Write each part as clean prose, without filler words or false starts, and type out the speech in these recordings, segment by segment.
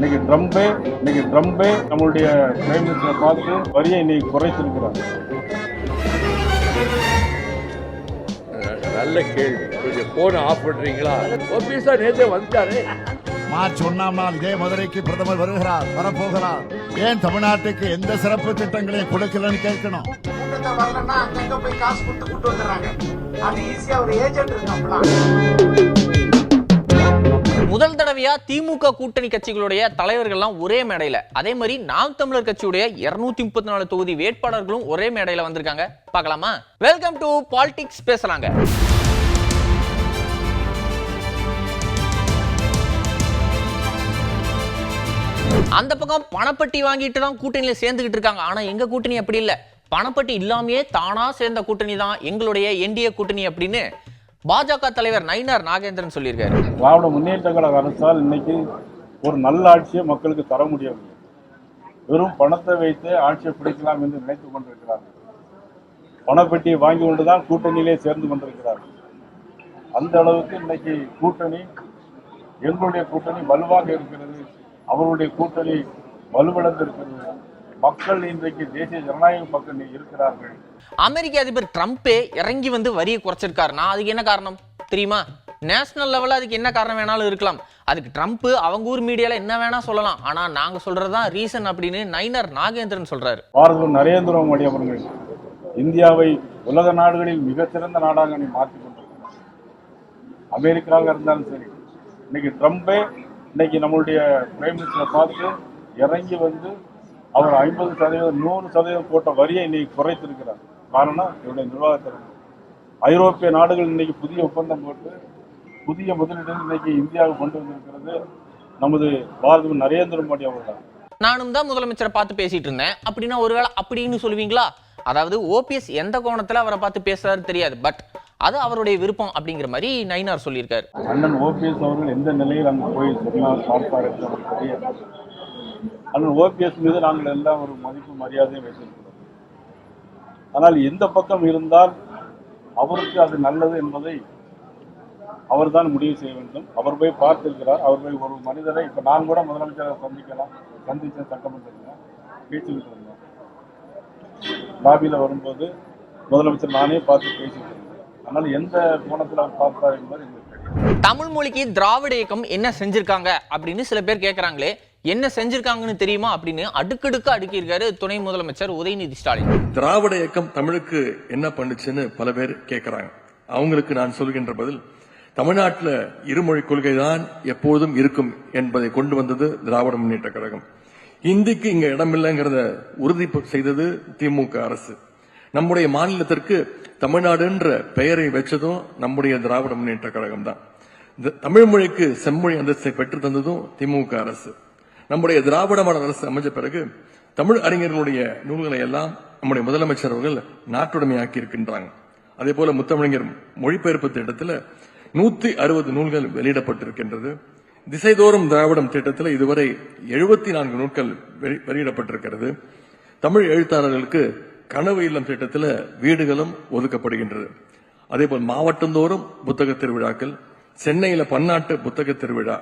இன்னைக்கு ட்ரம்பே நம்மளுடைய பிரைம் மினிஸ்டரை பார்த்து வரியை இன்னைக்கு குறைத்திருக்கிறார். நல்ல கேள்வி. கொஞ்சம் போன் ஆஃப் பண்றீங்களா? ஆபீஸா நேத்தே வந்துட்டாரு. மார்ச் 1ஆம் நாள் இதே மதுரைக்கு பிரதமர் வரப்போகிறார். ஏன் தமிழ்நாட்டுக்கு எந்த சிறப்பு திட்டங்களையும் கொடுக்கலன்னு கேட்கணும். முதல் தடவையா திமுக கூட்டணி கட்சிகளுடைய தலைவர்கள்லாம் ஒரே மேடையில, அதே மாதிரி நாம் தமிழர் கட்சியுடைய 234 தொகுதி வேட்பாளர்களும் ஒரே மேடையில வந்திருக்காங்க. பார்க்கலாமா? வெல்கம் டு பாலிடிக்ஸ் பேசலாங்க. அந்த பக்கம் பணப்பட்டி வாங்கிட்டு தான் கூட்டணியில சேர்ந்துகிட்டு இருக்காங்க. ஆனா எங்க கூட்டணி அப்படி இல்ல. பணப்பட்டி இல்லாமையே தானா சேர்ந்த கூட்டணி தான் எங்களுடைய என்டிஏ கூட்டணி அப்படின்னு பாஜக தலைவர் நயினார் நாகேந்திரன் சொல்லியிருக்காரு. திராவிட முன்னேற்ற கழக அரசால் இன்னைக்கு ஒரு நல்ல ஆட்சியை மக்களுக்கு தர முடியவில்லை. வெறும் பணத்தை வைத்து ஆட்சியை பிடிக்கலாம் என்று நினைத்துக் கொண்டிருக்கிறார்கள். பணப்பட்டியை வாங்கி கொண்டுதான் கூட்டணியிலே சேர்ந்து கொண்டிருக்கிறார்கள். அந்த அளவுக்கு இன்னைக்கு கூட்டணி, எங்களுடைய கூட்டணி வலுவாக இருக்கிறது, அவருடைய கூட்டணி வலுவிழந்திருக்கிறது. மக்கள் இன்றைக்கு தேசிய ஜனநாயக பக்கம் இருக்கிறார்கள். அமெரிக்க அதிபர் ட்ரம்பே இறங்கி வந்து வரியை குறைச்சிருக்காருன்னா அதுக்கு என்ன காரணம் தெரியுமா? நேஷனல் லெவலில் அதுக்கு என்ன காரணம் வேணாலும் இருக்கலாம். அதுக்கு ட்ரம்ப் அவங்க ஊர் மீடியால என்ன வேணா சொல்லலாம். ஆனா நாங்க சொல்றதுதான் ரீசன் அப்படின்னு நயினார் நாகேந்திரன் சொல்றாரு. பாரத நரேந்திர மோடி அவர்கள் இந்தியாவை உலக நாடுகளில் மிகச்சிறந்த நாடாக மாற்றிக் கொண்டிருக்கிறார். அமெரிக்காவாக இருந்தாலும் சரி, இன்னைக்கு ட்ரம்பே இன்னைக்கு நம்மளுடைய பிரைம் மினிஸ்டரை பார்த்து இறங்கி வந்து அவர் 50%, 100% போட்ட வரியை இன்னைக்கு குறைத்திருக்கிறார். காரணம் இவருடைய நிர்வாகத்திறன். ஐரோப்பிய நாடுகள் இன்னைக்கு புதிய ஒப்பந்தம் போட்டு புதிய முதலீடு இன்னைக்கு இந்தியாவுக்கு கொண்டு வந்திருக்கிறது நமது பாரத நரேந்திர மோடி அவர்கள். நானும் தான் முதலமைச்சரை பார்த்து பேசிட்டு இருந்தேன் அப்படின்னா ஒருவேளை அப்படின்னு சொல்லுவீங்களா? அதாவது ஓபிஎஸ் எந்த கோணத்துல அவரை பார்த்து பேசுறாரு தெரியாது, பட் அது அவருடைய விருப்பம் அப்படிங்கிற மாதிரி நயினார் சொல்லியிருக்காரு. அண்ணன் ஓபிஎஸ் அவர்கள் எந்த நிலையில் அங்கு போய் சொன்னார் பார்ப்பார் என்று அவருக்கு தெரியாது. அண்ணன் ஓபிஎஸ் மீது நாங்கள் எல்லாம் ஒரு மதிப்பு மரியாதையும் வைத்திருக்கிறோம். ஆனால் எந்த பக்கம் இருந்தால் அவருக்கு அது நல்லது என்பதை அவர் தான் முடிவு செய்ய வேண்டும். அவர் போய் பார்த்திருக்கிறார். அவர் போய் ஒரு மனிதரை, இப்ப நான் கூட முதலமைச்சரை சந்திச்ச சட்டமன்றத்தில் பேசிக்கிட்டு இருந்தோம். லாபியில வரும்போது முதலமைச்சர் நானே பார்த்து பேசிட்டு இருந்தேன். ஆனால் எந்த கோணத்தில் அவர் பார்த்தார் என்பது எங்களுக்கு தெரியும். தமிழ் மொழிக்கு திராவிட இயக்கம் என்ன செஞ்சிருக்காங்க அப்படின்னு சில பேர் கேட்கறாங்களே, என்ன செஞ்சிருக்காங்கன்னு தெரியுமா அப்படின்னு அடுக்கடுக்கு அடுக்கியிருக்காரு துணை முதலமைச்சர் உதயநிதி ஸ்டாலின். திராவிட இயக்கம் தமிழுக்கு என்ன பண்ணுச்சுன்னு பல பேர் கேட்கிறாங்க. அவங்களுக்கு நான் சொல்கின்ற பதில், தமிழ்நாட்டில் இருமொழி கொள்கைதான் எப்போதும் இருக்கும் என்பதை கொண்டு வந்தது திராவிட முன்னேற்ற கழகம். இந்திக்கு இங்க இடமில்லைங்கிறத உறுதி செய்தது திமுக அரசு. நம்முடைய மாநிலத்திற்கு தமிழ்நாடுன்ற பெயரை வச்சதும் நம்முடைய திராவிட முன்னேற்ற கழகம் தான். தமிழ் மொழிக்கு செம்மொழி அந்தஸ்தை பெற்று தந்ததும் திமுக அரசு. நம்முடைய திராவிட மாடல் அரசு அமைஞ்ச பிறகு தமிழ் அறிஞர்களுடைய நூல்களை எல்லாம் நம்முடைய முதலமைச்சர் அவர்கள் நாட்டுடைமையாக்கி இருக்கின்றாங்க. அதே போல முத்தமிழர் மொழிபெயர்ப்பு திட்டத்தில் 160 நூல்கள் வெளியிடப்பட்டிருக்கின்றது. திசைதோறும் திராவிடம் திட்டத்தில் இதுவரை 74 நூல்கள் வெளியிடப்பட்டிருக்கிறது. தமிழ் எழுத்தாளர்களுக்கு கனவு இல்லம் திட்டத்தில் வீடுகளும் ஒதுக்கப்படுகின்றது. அதேபோல் மாவட்டந்தோறும் புத்தக திருவிழாக்கள், சென்னையில பன்னாட்டு புத்தக திருவிழா,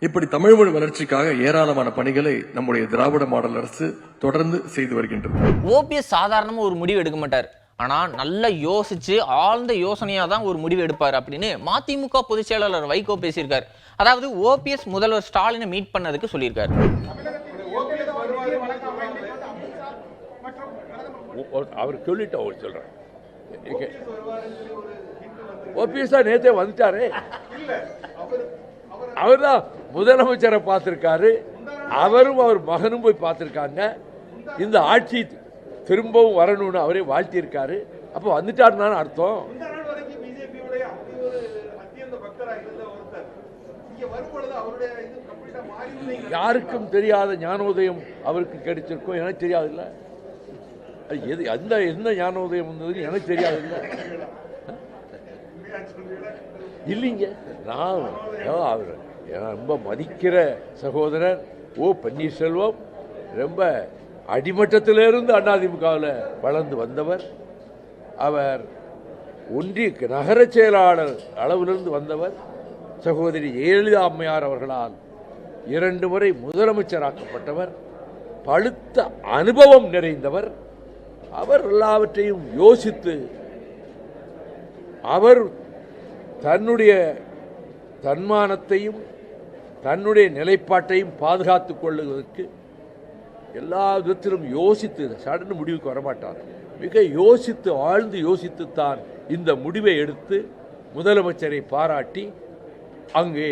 இப்படி தமிழ் மொழி வளர்ச்சிக்காக ஏராளமான பணிகளை நம்முடைய திராவிட மாடல் அரசு தொடர்ந்து செய்து வருகின்றது. ஓபிஎஸ் சாதாரணமா ஒரு முடிவு எடுக்க மாட்டார். ஆனா நல்லா யோசிச்சு ஆழ்ந்த யோசனையா தான் ஒரு முடிவு எடுப்பார் அப்படின்னு மதிமுக பொதுச் செயலாளர் வைகோ பேசியிருக்காரு. அதாவது ஓபிஎஸ் முதல்வர் ஸ்டாலினை மீட் பண்ணதுக்கு சொல்லியிருக்காரு. அவர் சொல்லிட்டு அவர் சொல்றாரு. ஓபிஎஸ் நேத்தே வந்துட்டாரு. அவர் தான் முதலமைச்சரை பார்த்திருக்காரு. அவரும் அவர் மகனும் போய் பார்த்திருக்காங்க. இந்த ஆட்சி திரும்பவும் வரணும்னு அவரே வாழ்த்தியிருக்காரு. அப்போ வந்துட்டாருன்னு அர்த்தம். யாருக்கும் தெரியாத ஞானோதயம் அவருக்கு கிடைச்சிருக்கும், எனக்கு தெரியாது இல்ல. எது அந்த என்ன ஞானோதயம் வந்தது எனக்கு தெரியாது இல்ல. இல்லைங்க, நான் அவர் ரொம்ப மதிக்கிற சகோதரர் ஓ பன்னீர்செல்வம் ரொம்ப அடிமட்டத்திலிருந்து அதிமுகவில் வளர்ந்து வந்தவர். அவர் ஒன்றிய நகர செயலாளர் அளவிலிருந்து வந்தவர். சகோதரி ஜெயலலிதா அம்மையார் அவர்களால் 2 முறை முதலமைச்சராக்கப்பட்டவர், பழுத்த அனுபவம் நிறைந்தவர். அவர் எல்லாவற்றையும் யோசித்து அவர் தன்னுடைய தன்மானத்தையும் தன்னுடைய நிலைப்பாட்டையும் பாதுகாத்துக் கொள்வதற்கு எல்லா விதத்திலும் யோசித்து சடன்னு முடிவுக்கு வரமாட்டார். மிக யோசித்து ஆழ்ந்து யோசித்துத்தான் இந்த முடிவை எடுத்து முதலமைச்சரை பாராட்டி அங்கே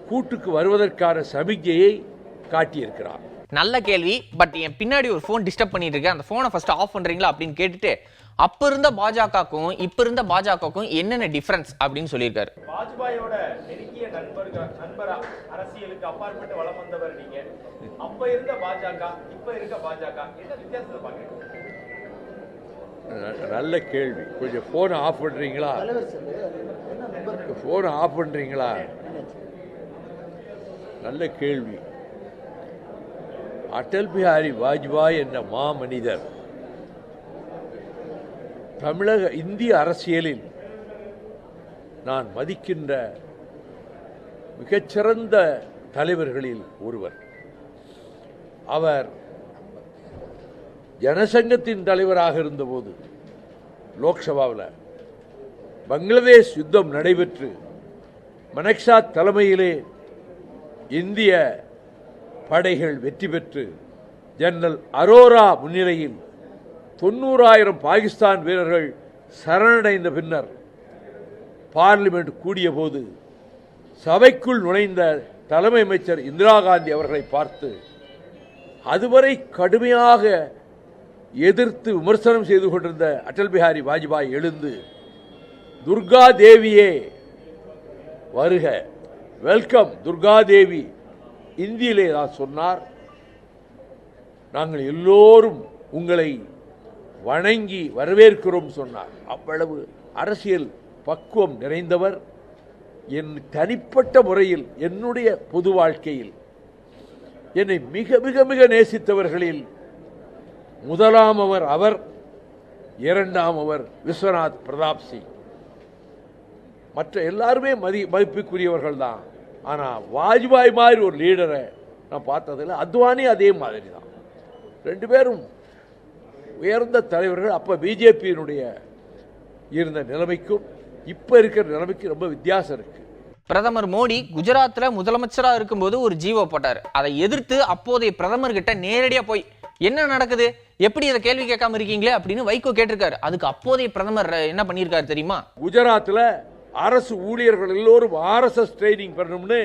கூட்டுக்கு வருவதற்கான சமிக்ஞையை காட்டியிருக்கிறார். நல்ல கேள்வி. பட் என் பின்னாடி ஒரு ஃபோன் டிஸ்டர்ப் பண்ணிட்டு இருக்கு, அந்த ஃபோனை ஃபர்ஸ்ட் ஆஃப் பண்றீங்களா அப்படின்னு கேட்டுட்டு அப்ப இருந்த பாஜகவுக்கும் இப்ப இருந்த பாஜகவுக்கும் என்னென்ன டிஃபரன்ஸ் அப்படின்னு சொல்லியிருக்காரு. வாஜ்பாயோட நெருங்கிய நண்பரா அரசியலுக்கு அப்பாற்பட்டு வளம் வந்தவர் நீங்க. அப்ப இருந்த பாஜக இப்ப இருக்க பாஜக என்ன வித்தியாசத்தை பாக்குறீங்க? நல்ல கேள்வி. கொஞ்சம் போனை ஆஃப் பண்றீங்களா? போனை ஆஃப் பண்றீங்களா? நல்ல கேள்வி. அடல் பிஹாரி வாஜ்பாய் என்ற மாமனிதர் தமிழக இந்திய அரசியலில் நான் மதிக்கின்ற மிகச்சிறந்த தலைவர்களில் ஒருவர். அவர் ஜனசங்கத்தின் தலைவராக இருந்தபோது லோக்சபாவில் பங்களாதேஷ் யுத்தம் நடைபெற்று மனக்ஷா தலைமையிலே இந்திய படைகள் வெற்றி பெற்று ஜெனரல் அரோரா முன்னிலையில் 90,000 பாகிஸ்தான் வீரர்கள் சரணடைந்த பின்னர் பார்லிமெண்ட் கூடிய போது சபைக்குள் நுழைந்த தலைமை அமைச்சர் இந்திரா காந்தி அவர்களை பார்த்து அதுவரை கடுமையாக எதிர்த்து விமர்சனம் செய்து கொண்டிருந்த அடல் பிஹாரி வாஜ்பாய் எழுந்து துர்கா தேவியே வருக, வெல்கம் துர்கா தேவி, இந்தியிலே தான் சொன்னார். நாங்கள் எல்லோரும் உங்களை வணங்கி வரவேற்கிறோம் சொன்னார். அவ்வளவு அரசியல் பக்குவம் நிறைந்தவர். என் தனிப்பட்ட முறையில் என்னுடைய பொது வாழ்க்கையில் என்னை மிக மிக மிக நேசித்தவர்களில் முதலாம் அவர், இரண்டாம் விஸ்வநாத் பிரதாப் சிங். மற்ற எல்லாருமே மதிப்புக்குரியவர்கள் தான். ஆனால் வாஜ்பாய் மாதிரி ஒரு லீடரை நான் பார்த்ததில்லை. அத்வானி அதே மாதிரி தான். 2 பேரும் உயர்ந்த தலைவர்கள். அப்போ பிஜேபியினுடைய இருந்த நிலைமைக்கும் இப்போ இருக்கிற நிலைமைக்கு ரொம்ப வித்தியாசம் இருக்கு. பிரதமர் மோடி குஜராத்ல முதலமைச்சராக இருக்கும்போது ஒரு ஜீவோ போட்டார். அதை எதிர்த்து அப்போதைய பிரதமர் கிட்ட நேரடியா போய் என்ன நடக்குது, எப்படி இதை கேள்வி கேட்காம இருக்கீங்களே அப்படின்னு வைகோ கேட்டிருக்காரு. அதுக்கு அப்போதைய பிரதமர் என்ன பண்ணியிருக்காரு தெரியுமா? குஜராத்தில் அரசு ஊழியர்கள் எல்லோரும் ஆர்எஸ்எஸ் ட்ரைனிங் பண்ணணும்னு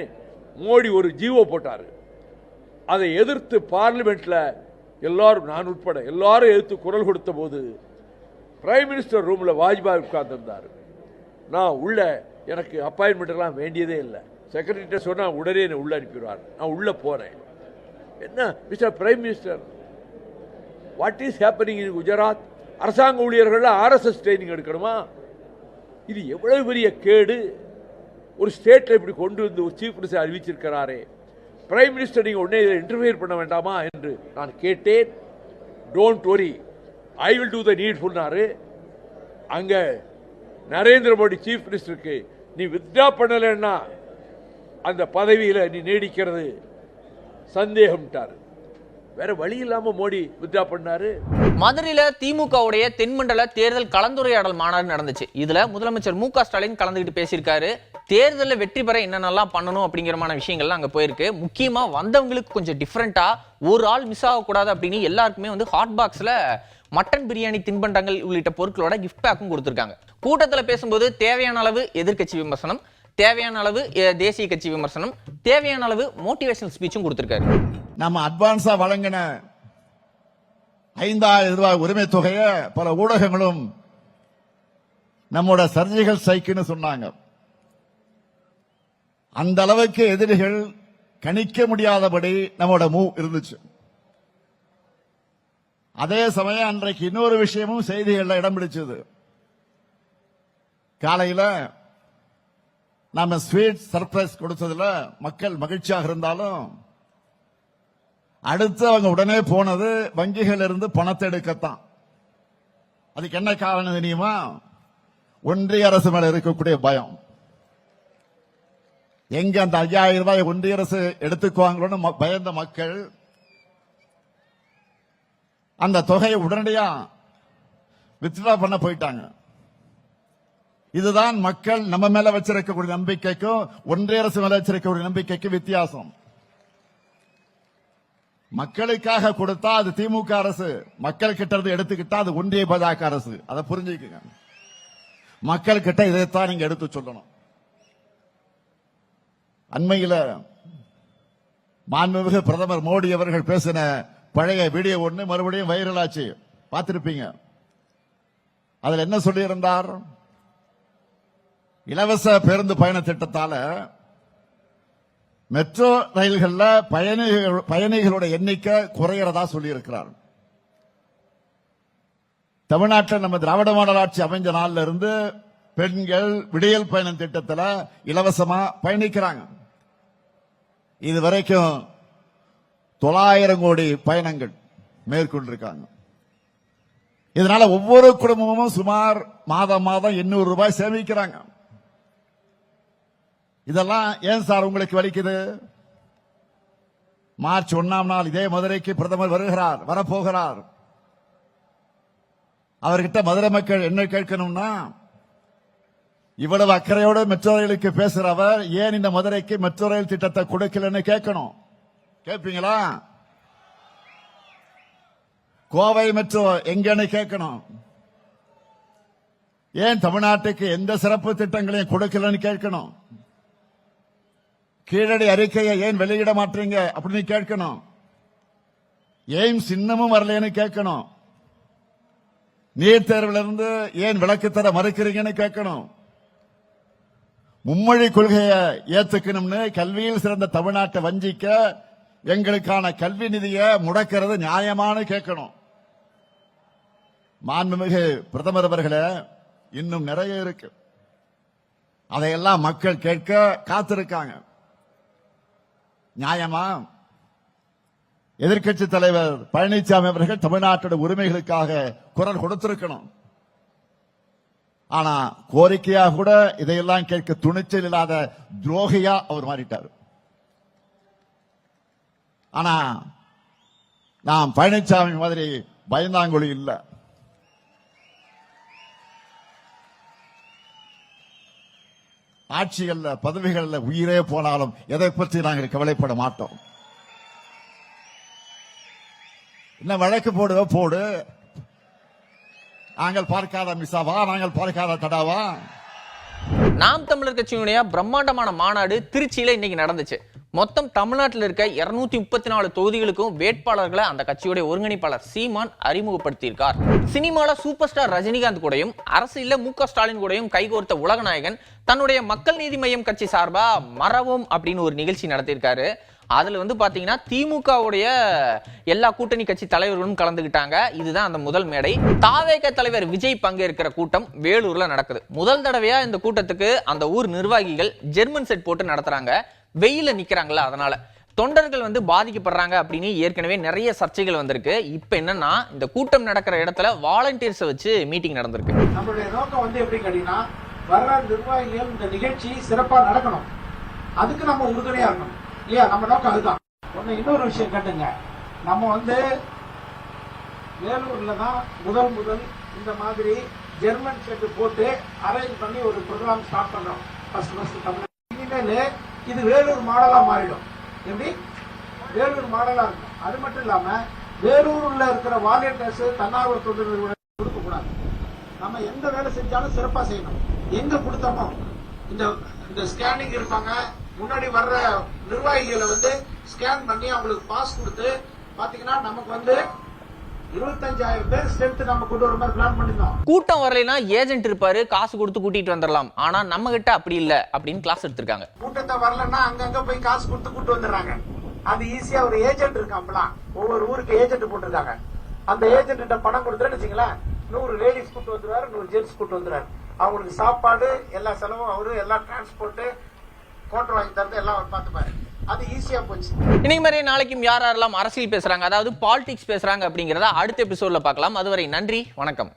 மோடி ஒரு ஜீவோ போட்டார். அதை எதிர்த்து பார்லிமெண்ட்ல எல்லாரும், நான் உட்பட எல்லாரும் எதிர்த்து குரல் கொடுத்த போது பிரைம் மினிஸ்டர் ரூம்ல வாஜ்பாய் உட்கார்ந்திருந்தார். நான் உள்ள எனக்கு அப்பாயின்மெண்ட் எல்லாம் வேண்டியதே இல்லை. செக்ரட்டரிட்ட சொன்னா உடனே என்னை உள்ள அனுப்பிடுவார். நான் உள்ள போறேன். என்ன mister prime minister, what is happening in Gujarat? அரசாங்க ஊழியர்கள் ஆர்எஸ்எஸ் ட்ரைனிங் எடுக்கணுமா? இது எவ்வளவு பெரிய கேடு. ஒரு ஸ்டேட்ல இப்படி கொண்டு வந்து ஒரு சீஃப் மினிஸ்டர் அறிவிச்சிருக்கிறாரே, பிரைம் மினிஸ்டர் நீங்க உடனே இன்டர்ஃபியர் பண்ண வேண்டாமா என்று நான் கேட்டேன். Don't worry, I will do த நீட்ஃபுல்னாரு. அங்க நரேந்திர மோடி சீஃப் மினிஸ்டருக்கு நீ வித்ட்ரா பண்ணலன்னா அந்த பதவியில் நீ நீடிக்கிறது சந்தேகம்ட்டாரு. வேற வழி இல்லாம மோடி வித்ட்ரா பண்ணாரு. மதுரையில திமுகவுடைய தென்மண்டல தேர்தல் கலந்துரையாடல் மாநாடு நடந்துச்சு. இதுல முதலமைச்சர் மு க ஸ்டாலின் கலந்துகிட்டு பேசியிருக்காரு. தேர்தலில் வெற்றி பெற என்னென்னலாம் பண்ணணும் அப்படிங்கிறமான விஷயங்கள்லாம் அங்கே போயிருக்கு. முக்கியமா வந்தவங்களுக்கு கொஞ்சம் டிஃப்ரெண்டா ஒரு ஆள் மிஸ் ஆகக்கூடாது அப்படின்னு எல்லாருக்குமே வந்து ஹாட் பாக்ஸ்ல மட்டன் பிரியாணி, தின்பண்டங்கள் உள்ளிட்ட பொருட்களோட கிஃப்ட் பேக்கும் கொடுத்துருக்காங்க. கூட்டத்தில் பேசும்போது தேவையான அளவு எதிர்க்கட்சி விமர்சனம், தேவையான அளவு தேசிய கட்சி விமர்சனம், தேவையான அளவு மோட்டிவேஷனல் ஸ்பீச்சும் கொடுத்திருக்காரு. நம்ம அட்வான்ஸா வழங்கின 5,000 ரூபாய் உரிமை தொகையை பல ஊடகங்களும் நம்மோட சர்ஜிக்கல் ஸ்ட்ரைக்னு சொன்னாங்க. அந்த அளவுக்கு எதிரிகள் கணிக்க முடியாதபடி நம்மோட மூவ் இருந்துச்சு. அதே சமயம் அன்றைக்கு இன்னொரு விஷயமும் செய்திகள்ல இடம் பிடிச்சது. காலையில நாம ஸ்வீட் சர்ப்ரைஸ் கொடுத்ததுல மக்கள் மகிழ்ச்சியாக இருந்தாலும் அடுத்து அவங்க உடனே போனது வங்கிகள் இருந்து பணத்தை எடுக்கத்தான். அதுக்கு என்ன காரணம் தெரியுமா? ஒன்றிய அரசு மேல இருக்கக்கூடிய பயம். எங்க அந்த 5000 ரூபாய் ஒன்றிய அரசு எடுத்துக்குவாங்களோன்னு பயந்த மக்கள் அந்த தொகையை உடனடியா வித்ட்ரா பண்ண போயிட்டாங்க. இதுதான் மக்கள் நம்ம மேல வச்சிருக்கக்கூடிய நம்பிக்கைக்கும் ஒன்றிய அரசு மேல வச்சிருக்கக்கூடிய நம்பிக்கைக்கும் வித்தியாசம். மக்களுக்காக கொடுத்தா அது திமுக அரசு, மக்கள் கிட்ட இருந்து எடுத்துக்கிட்டா அது ஒன்றிய பாஜக அரசு. அதை புரிஞ்சுக்கங்க. மக்கள் கிட்ட இதைத்தான் நீங்க எடுத்து சொல்லணும். அண்மையில மாண்புமிகு பிரதமர் மோடி அவர்கள் பேசின பழைய வீடியோ ஒன்று மறுபடியும் வைரல் ஆச்சு, பார்த்திருப்பீங்க. அதுல என்ன சொல்லியிருந்தார்? இலவச பேருந்து பயண திட்டத்தால மெட்ரோ ரயில்கள்ல பயணிகளோட எண்ணிக்கை குறையறதா சொல்லி இருக்கிறார். தமிழ்நாட்டில் நம்ம திராவிட மாடல் ஆட்சி அமைஞ்ச நாள்ல இருந்து பெண்கள் விடியல் பயணம் திட்டத்தில் இலவசமா பயணிக்கிறாங்க. இதுவரைக்கும் 900 கோடி பயணங்கள் மேற்கொண்டிருக்காங்க. இதனால ஒவ்வொரு குடும்பமும் சுமார் மாதம் 800 ரூபாய் சேமிக்கிறாங்க. இதெல்லாம் ஏன் சார் உங்களுக்கு வலிக்குது? மார்ச் 1ஆம் நாள் இதே மதுரைக்கு பிரதமர் வரப்போகிறார். அவர்கிட்ட மதுரை மக்கள் என்ன கேட்கணும்னா, இவ்வளவு அக்கறையோடு மெட்ரோ ரயிலுக்கு பேசுறவர் ஏன் இந்த மதுரைக்கு மெட்ரோ ரயில் திட்டத்தை கொடுக்கலன்னு கேட்கணும். கேட்பீங்களா? கோவை மெட்ரோ எங்கன்னு கேட்கணும். ஏன் தமிழ்நாட்டுக்கு எந்த சிறப்பு திட்டங்களையும் கொடுக்கலன்னு கேட்கணும். கீழடி அறிக்கையை ஏன் வெளியிட மாட்டீங்க அப்படின்னு கேட்கணும். ஏன் சின்னமும் வரலன்னு கேட்கணும். நீட் தேர்விலிருந்து ஏன் விலக்கு தர மறுக்கிறீங்கன்னு கேட்கணும். மும்மொழி கொள்கையை ஏத்துக்கணும்னு கல்வியில் சிறந்த தமிழ்நாட்டை வஞ்சிக்க எங்களுக்கான கல்வி நிதியை முடக்கிறது நியாயமானு கேட்கணும். மாண்புமிகு பிரதமர் அவர்களே, இன்னும் நிறைய இருக்கு. அதையெல்லாம் மக்கள் கேட்க காத்திருக்காங்க. நியாயமா? எதிர்க்கட்சி தலைவர் பழனிசாமி அவர்கள் தமிழ்நாட்டோட உரிமைகளுக்காக குரல் கொடுத்திருக்கணும். ஆனா கோரிக்கையா கூட இதையெல்லாம் கேட்க துணிச்சல் இல்லாத துரோகியா அவர் மாறிட்டார். ஆனா நாம் பழனிசாமி மாதிரி பயந்தாங்குழி இல்ல. ஆட்சிகள்ல பதவிகள்ல உயிரே போனாலும் எதை பற்றி நாங்கள் கவலைப்பட மாட்டோம். என்ன வழக்கு போடு, நாங்கள் பார்க்காத மிசாவா, நாங்கள் பார்க்காத தடாவா? நாம் தமிழர் கட்சியினுடைய பிரம்மாண்டமான மாநாடு திருச்சியில இன்னைக்கு நடந்துச்சு. மொத்தம் தமிழ்நாட்டில் இருக்க 234 தொகுதிகளுக்கும் வேட்பாளர்களை அந்த கட்சியுடைய ஒருங்கிணைப்பாளர் சீமான் அறிமுகப்படுத்தியிருக்கார். சினிமால சூப்பர் ஸ்டார் ரஜினிகாந்த் கூடயும் அரசியல்ல மு.க. ஸ்டாலின் கூடயும் கைகோர்த்த உலகநாயகன் தன்னுடைய மக்கள் நீதி மய்யம் கட்சி சார்பா மறவோம் அப்படின்னு ஒரு நிகழ்ச்சி நடத்தியிருக்காரு. அதுல பாத்தீங்கன்னா திமுகவுடைய எல்லா கூட்டணி கட்சி தலைவர்களும் கலந்துகிட்டாங்க. இதுதான் அந்த முதல் மேடை. தாவேக தலைவர் விஜய் பங்கேற்கிற கூட்டம் வேலூர்ல நடக்குது. முதல் தடவையா இந்த கூட்டத்துக்கு அந்த ஊர் நிர்வாகிகள் ஜெர்மன் செட் போட்டு நடத்துறாங்க. வெயில நிக்கிறாங்களா, அதனால தொண்டர்கள் பாதிக்கப்படுறாங்க அப்படின்னு ஏற்கனவே நிறைய சர்ச்சைகள் வந்திருக்கு. இப்ப என்னன்னா, இந்த கூட்டம் நடக்கிற இடத்துல வாலண்டியர்ஸ் வச்சு மீட்டிங் நடந்திருக்கு. நம்மளுடைய நோக்கம் எப்படி கேட்டீங்கன்னா, வர்ற நிர்வாகிகள் இந்த நிகழ்ச்சி சிறப்பா நடக்கணும், அதுக்கு நம்ம உறுதுணையா இருக்கணும் இல்லையா? நம்ம நோக்கம் அதுதான். இன்னொரு விஷயம் கேட்டுங்க, நம்ம வேலூர்ல தான் முதல் இந்த மாதிரி ஜெர்மன் செட் போட்டு அரேஞ்ச் பண்ணி ஒரு ப்ரோக்ராம் ஸ்டார்ட் பண்றோம். இனிமேல் இது வேலூர் மாடலா மாறிடும். எப்படி வேலூர் மாடலா இருக்கும். அது மட்டும் இல்லாம வேலூர்ல இருக்கிற வாலண்டியர்ஸ் தன்னார்வ தொண்டர்கள் கொடுக்க கூடாது. நம்ம எந்த வேலை செஞ்சாலும் சிறப்பா செய்யணும். எங்க கொடுத்தோமோ இந்த ஸ்கேனிங் இருப்பாங்க, முன்னாடி வர்ற நிர்வாகிகளை ஸ்கேன் பண்ணி அவங்களுக்கு பாஸ் கொடுத்து பாத்தீங்கன்னா நமக்கு 25,000 பேர் ஸ்ட்ரென்த் நம்ம கொண்டு வர மாதிரி பிளான் பண்ணிருந்தோம். கூட்டம் வரலைன்னா ஏஜென்ட் இருப்பாரு, காசு கொடுத்து கூட்டிட்டு வந்துடலாம். ஆனா நம்ம கிட்ட அப்படி இல்ல அப்படின்னு கிளாஸ் எடுத்திருக்காங்க. கூட்டத்தை வரலன்னா அங்கங்க போய் காசு கொடுத்து கூட்டு வந்துடுறாங்க. அது ஈஸியா ஒரு ஏஜென்ட் இருக்காங்களாம், ஒவ்வொரு ஊருக்கு ஏஜென்ட் போட்டுருக்காங்க. அந்த ஏஜென்ட் பணம் கொடுத்துன்னு வச்சுங்களேன், 100 லேடிஸ் கூட்டு வந்துருவாரு, 100 ஜென்ட்ஸ் கூட்டு வந்துருவாரு. அவங்களுக்கு சாப்பாடு எல்லா செலவும் அவரு, எல்லா டிரான்ஸ்போர்ட் கோட்டர் வாங்கி தரது எல்லாம் அவர் பார்த்துப்பாரு. அது ஈஸியா போச்சு. இன்னைக்கு மாதிரி நாளைக்கும் யாரெல்லாம் அரசியல் பேசுறாங்க, அதாவது பாலிடிக்ஸ் பேசுறாங்க அப்படிங்கறத அடுத்த எபிசோட்ல பார்க்கலாம். அதுவரை நன்றி, வணக்கம்.